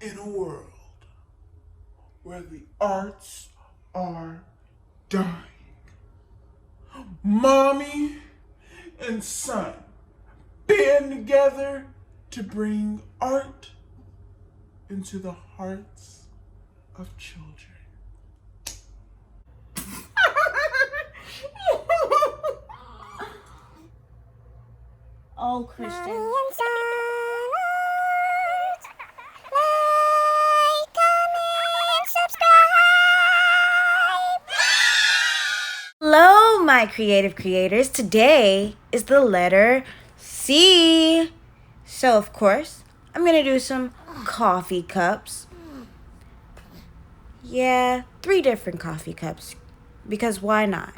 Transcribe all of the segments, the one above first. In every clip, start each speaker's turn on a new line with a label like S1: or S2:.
S1: in a world where the arts are dying, mommy and son band together to bring art into the hearts of children.
S2: Oh, Christian. Hello, my creative creators. Today is the letter C. So, of course, I'm going to do some coffee cups. Yeah, 3 different coffee cups. Because why not?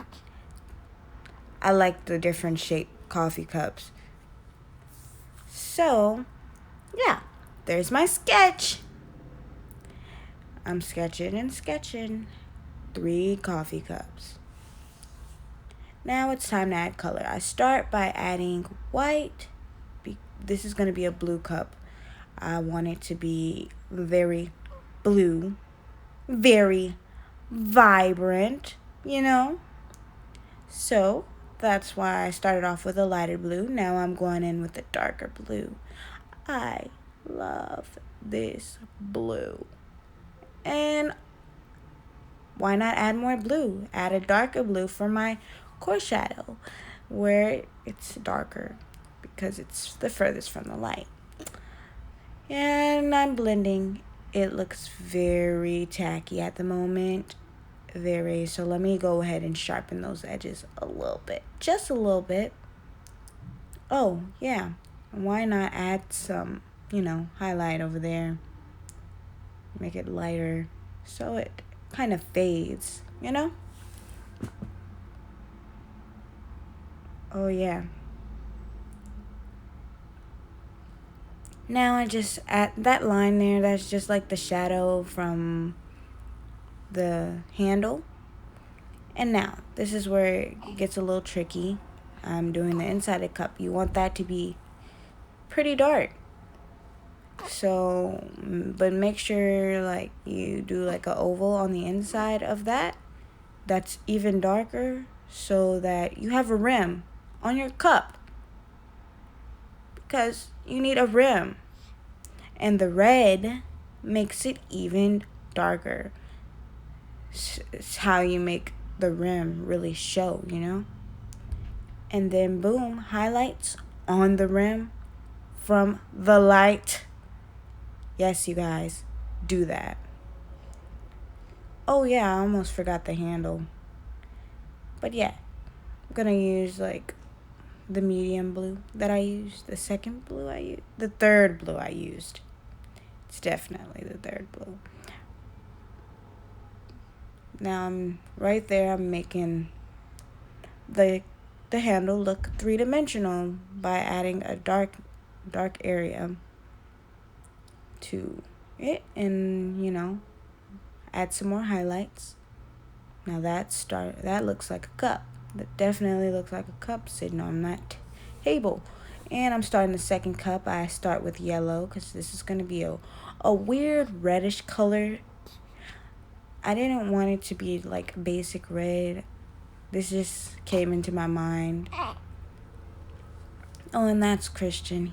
S2: I like the different shaped coffee cups. So, yeah, there's my sketch. I'm sketching and sketching 3 coffee cups. Now it's time to add color. I start by adding white. This is going to be a blue cup. I want it to be very blue, very vibrant, So that's why I started off with a lighter blue. Now I'm going in with a darker blue. I love this blue. And why not add more blue? Add a darker blue for my core shadow where it's darker because it's the furthest from the light. And I'm blending. It looks very tacky at the moment. So let me go ahead and sharpen those edges a little bit. Just a little bit. Oh, yeah. Why not add some, highlight over there? Make it lighter so it kind of fades, Oh, yeah. Now I just add that line there. That's just like the shadow from the handle. And now, this is where it gets a little tricky. I'm doing the inside of the cup. You want that to be pretty dark. So, but make sure like you do like an oval on the inside of that. That's even darker so that you have a rim on your cup. Because you need a rim. And the red makes it even darker. It's how you make the rim really show, And then boom, highlights on the rim from the light. Yes, you guys, do that. Oh yeah, I almost forgot the handle. But yeah, I'm gonna use like the medium blue that I used, the second blue I used, the third blue I used. It's definitely the third blue. Now I'm right there. I'm making the handle look 3-dimensional by adding a dark area to it, and add some more highlights. Now that looks like a cup. That definitely looks like a cup sitting on that table. And I'm starting the second cup. I start with yellow because this is going to be a weird reddish color. I didn't want it to be like basic red. This just came into my mind. Oh, and that's Christian.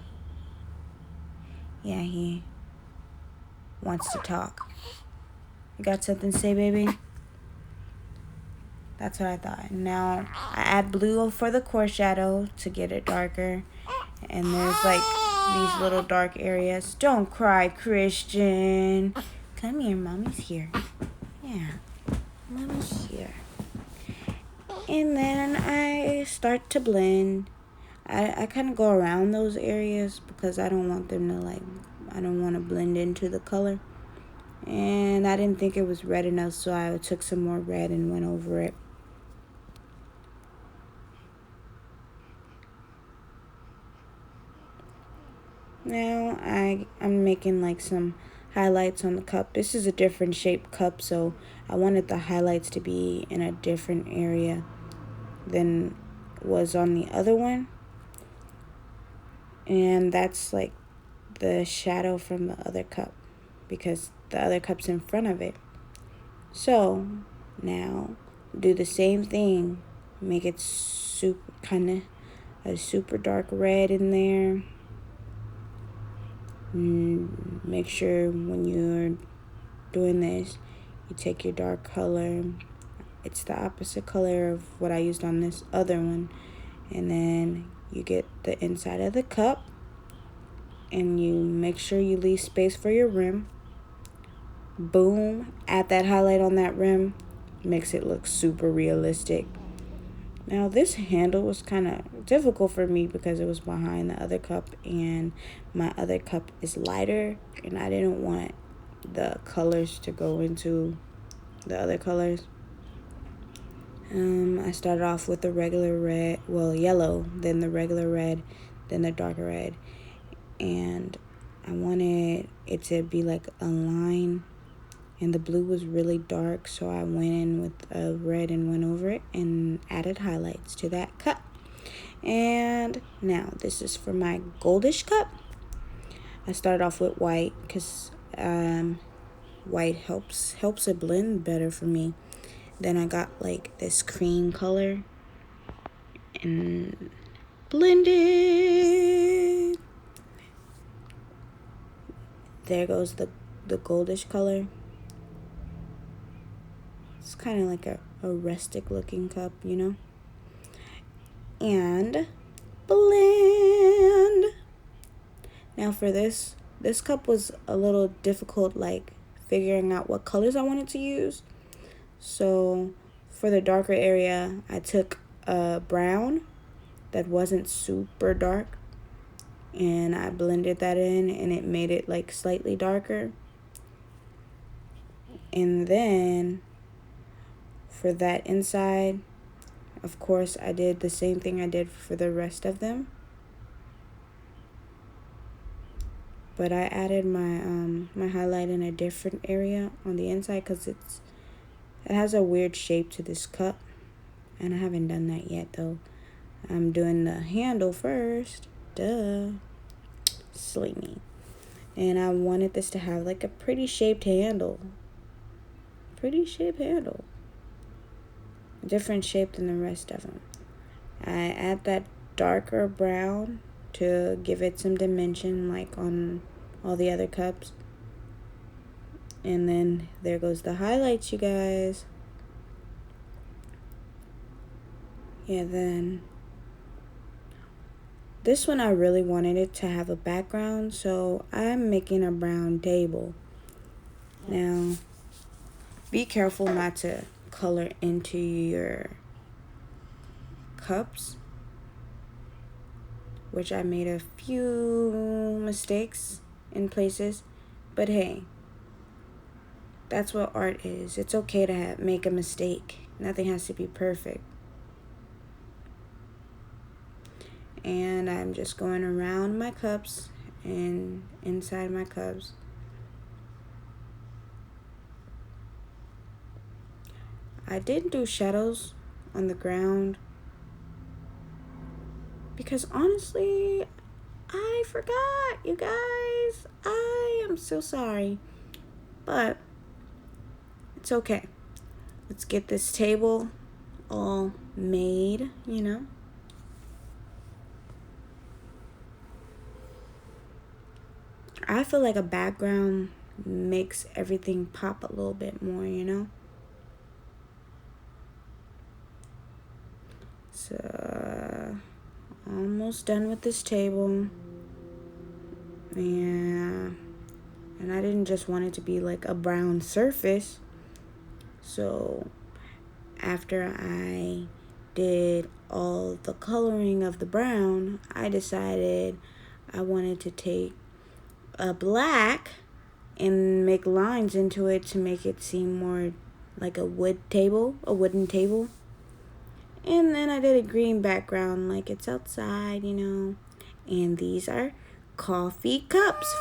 S2: Yeah, he wants to talk. You got something to say, baby? That's what I thought. Now, I add blue for the core shadow to get it darker. And there's like these little dark areas. Don't cry, Christian. Come here, mommy's here. Yeah, mommy's here. And then I start to blend. I kind of go around those areas because I don't want them to I don't want to blend into the color. And I didn't think it was red enough, so I took some more red and went over it. Now I'm making like some highlights on the cup. This is a different shaped cup, so I wanted the highlights to be in a different area than was on the other one. And that's like the shadow from the other cup because the other cup's in front of it. So now do the same thing. Make it a super dark red in there. Make sure when you're doing this, you take your dark color. It's the opposite color of what I used on this other one. And then you get the inside of the cup and you make sure you leave space for your rim. Boom, add that highlight on that rim. Makes it look super realistic. Now this handle was kind of difficult for me because it was behind the other cup and my other cup is lighter and I didn't want the colors to go into the other colors. I started off with the regular red, yellow, then the regular red, then the darker red. And I wanted it to be like a line, and the blue was really dark, so I went in with a red and went over it and added highlights to that cup. And now this is for my goldish cup. I started off with white because white helps it blend better for me. Then I got like this cream color and blended. There goes the goldish color. It's kind of like a rustic looking cup, you know. And blend. Now for this cup was a little difficult, like figuring out what colors I wanted to use. So for the darker area, I took a brown that wasn't super dark and I blended that in and it made it like slightly darker. And then for that inside, of course, I did the same thing I did for the rest of them. But I added my highlight in a different area on the inside because it has a weird shape to this cup. And I haven't done that yet though. I'm doing the handle first. Duh. Silly me. And I wanted this to have like a pretty shaped handle. Different shape than the rest of them. I add that darker brown to give it some dimension like on all the other cups. And then there goes the highlights, you guys. Yeah, then this one I really wanted it to have a background, so I'm making a brown table. Now, be careful not to color into your cups, which I made a few mistakes in places, but hey, that's what art is. It's okay to make a mistake. Nothing has to be perfect. And I'm just going around my cups and inside my cups. I didn't do shadows on the ground because honestly, I forgot, you guys. I am so sorry, but it's okay. Let's get this table all made, you know. I feel like a background makes everything pop a little bit more, you know. So, almost done with this table. Yeah. And I didn't just want it to be like a brown surface. So, after I did all the coloring of the brown, I decided I wanted to take a black and make lines into it to make it seem more like a wooden table. And then I did a green background like it's outside, you know. And these are coffee cups